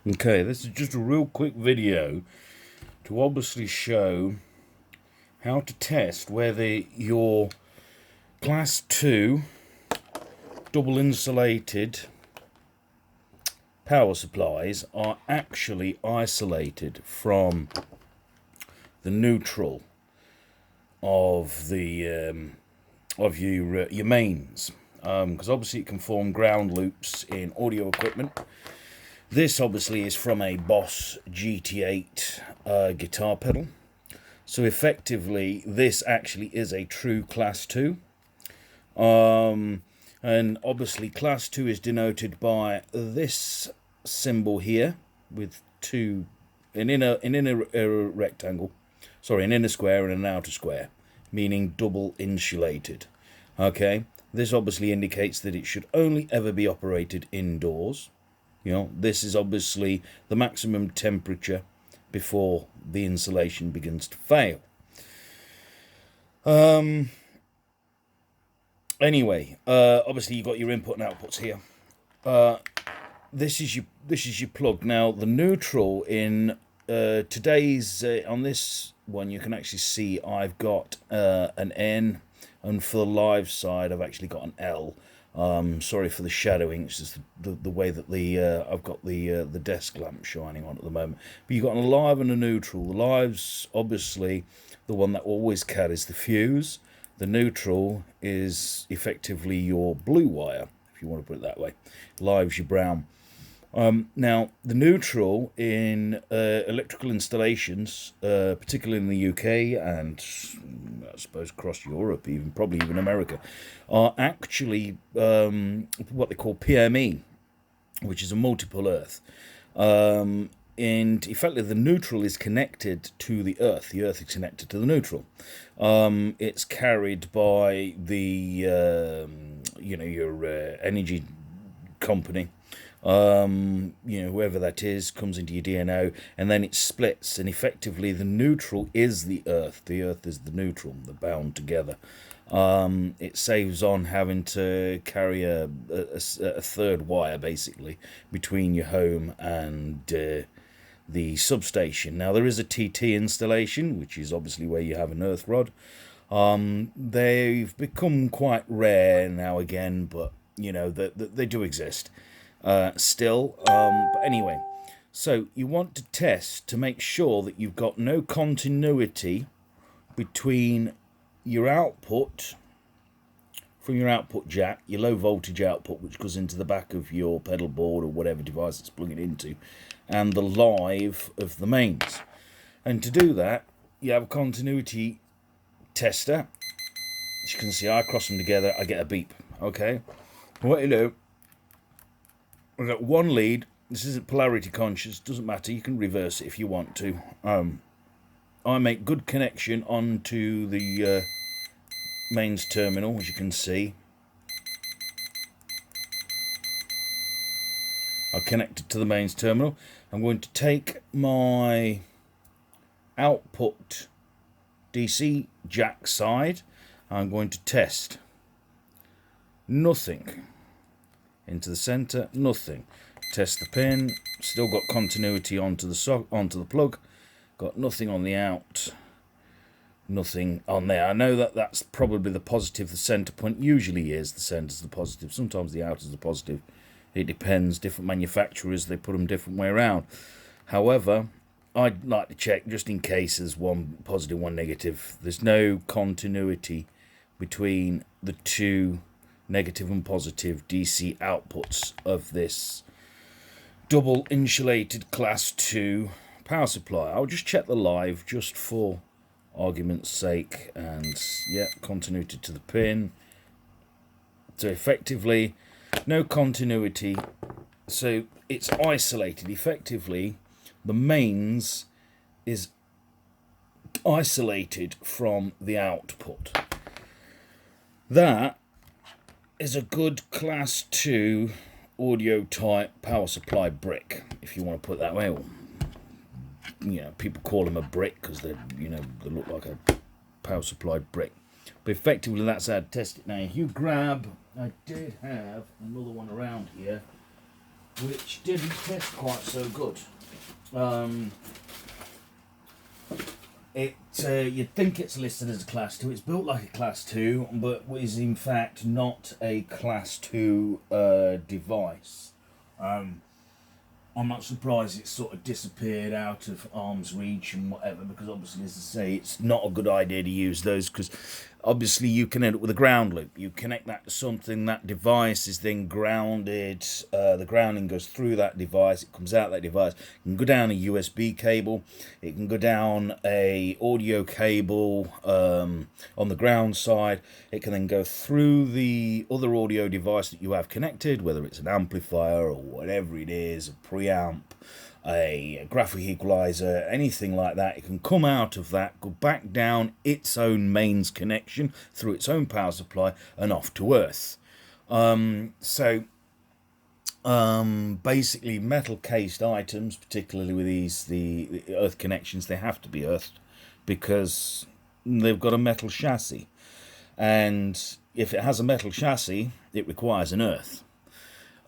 Okay, this is just a real quick video to obviously show how to test whether your class 2 double insulated power supplies are actually isolated from the neutral of the of your mains, because obviously it can form ground loops in audio equipment. This obviously is from a Boss GT8 guitar pedal. So effectively, this actually is a true Class 2. And obviously Class 2 is denoted by this symbol here with an inner rectangle, sorry, an inner square and an outer square, meaning double insulated. Okay, this obviously indicates that it should only ever be operated indoors. You know, this is obviously the maximum temperature before the insulation begins to fail. Anyway, obviously you've got your input and outputs here. This is your plug. Now the neutral in today's on this one, you can actually see I've got an N, and for the live side I've actually got an L. Sorry for the shadowing. It's just the way that I've got the desk lamp shining on at the moment. But you've got a live and a neutral. The live's obviously the one that always carries the fuse. The neutral is effectively your blue wire, if you want to put it that way. Live's your brown. Now, the neutral in electrical installations, particularly in the UK and I suppose across Europe, probably even America, are actually what they call PME, which is a multiple earth. And effectively, the neutral is connected to the earth. The earth is connected to the neutral. It's carried by the your energy company. Whoever that is comes into your DNO, and then it splits, and effectively the neutral is the earth is the neutral. They're bound together. It saves on having to carry a third wire basically between your home and the substation. Now there is a TT installation, which is obviously where you have an earth rod. They've become quite rare now again, but they do exist still. But anyway, so you want to test to make sure that you've got no continuity between your output from your output jack, your low voltage output, which goes into the back of your pedal board or whatever device it's plugging into, and the live of the mains. And to do that, you have a continuity tester. As you can see, I cross them together, I get a beep. Okay, what you do, I've got one lead. This isn't polarity conscious, doesn't matter, you can reverse it if you want to. I make good connection onto the mains terminal, as you can see. I'll connect it to the mains terminal. I'm going to take my output DC jack side. I'm going to test. Nothing. Into the center, nothing. Test the pin. Still got continuity onto the plug. Got nothing on the out. Nothing on there. I know that that's probably the positive. The center point usually is. The center's the positive. Sometimes the outer's the positive. It depends. Different manufacturers, they put them different way around. However, I'd like to check just in case there's one positive, one negative. There's no continuity between the two negative and positive DC outputs of this double insulated class 2 power supply. I'll just check the live just for argument's sake, and yeah, continuity to the pin. So effectively no continuity, so it's isolated. Effectively the mains is isolated from the output. That is a good class 2 audio type power supply brick, if you want to put it that way. Or, people call them a brick because they look like a power supply brick. But effectively, that's how to test it. Now, if you grab, I did have another one around here. which didn't test quite so good. You'd think it's listed as a Class 2. It's built like a Class 2, but is in fact not a Class 2 device. I'm not surprised it's sort of disappeared out of arm's reach and whatever, because obviously, as I say, it's not a good idea to use those, because obviously you can end up with a ground loop. You connect that to something, that device is then grounded, the grounding goes through that device, it comes out that device, it can go down a USB cable, it can go down a audio cable on the ground side, it can then go through the other audio device that you have connected, whether it's an amplifier or whatever it is, a preamp, a graphic equalizer, anything like that. It can come out of that, go back down its own mains connection through its own power supply and off to earth. Basically metal cased items, particularly with the earth connections, they have to be earthed because they've got a metal chassis, and if it has a metal chassis it requires an earth.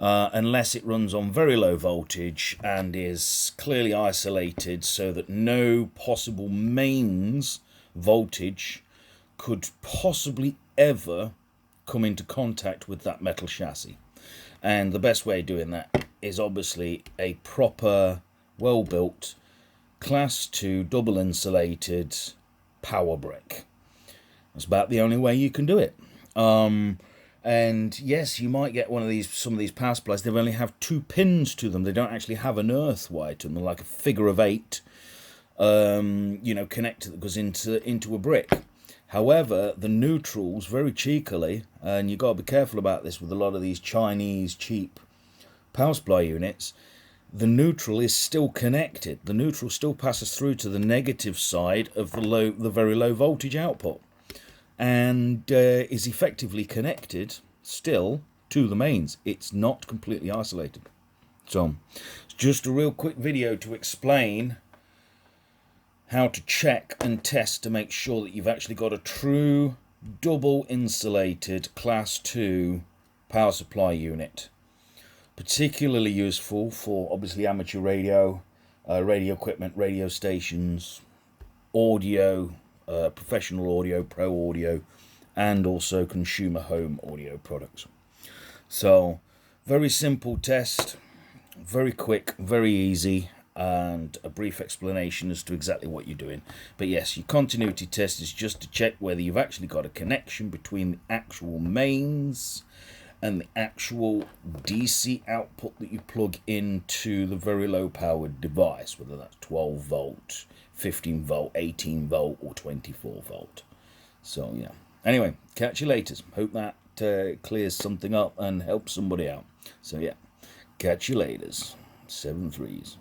Unless it runs on very low voltage and is clearly isolated so that no possible mains voltage could possibly ever come into contact with that metal chassis. And the best way of doing that is obviously a proper, well-built, Class 2 double insulated power brick. That's about the only way you can do it. And yes, you might get some of these power supplies, they only have 2 pins to them. They don't actually have an earth wire to them. They're like a figure of 8, connector that goes into a brick. However, the neutrals, very cheekily, and you've got to be careful about this with a lot of these Chinese cheap power supply units, the neutral is still connected. The neutral still passes through to the negative side of the very low voltage output, and is effectively connected still to the mains. It's not completely isolated. So it's just a real quick video to explain how to check and test to make sure that you've actually got a true double insulated Class 2 power supply unit. Particularly useful for obviously amateur radio, radio equipment, radio stations, audio, professional audio, pro audio, and also consumer home audio products. So very simple test, very quick, very easy, and a brief explanation as to exactly what you're doing. But yes, your continuity test is just to check whether you've actually got a connection between the actual mains and the actual DC output that you plug into the very low powered device, whether that's 12 volt, 15 volt, 18 volt, or 24 volt. So yeah, anyway, catch you later. Hope that clears something up and helps somebody out. So yeah, catch you later. 7 3s.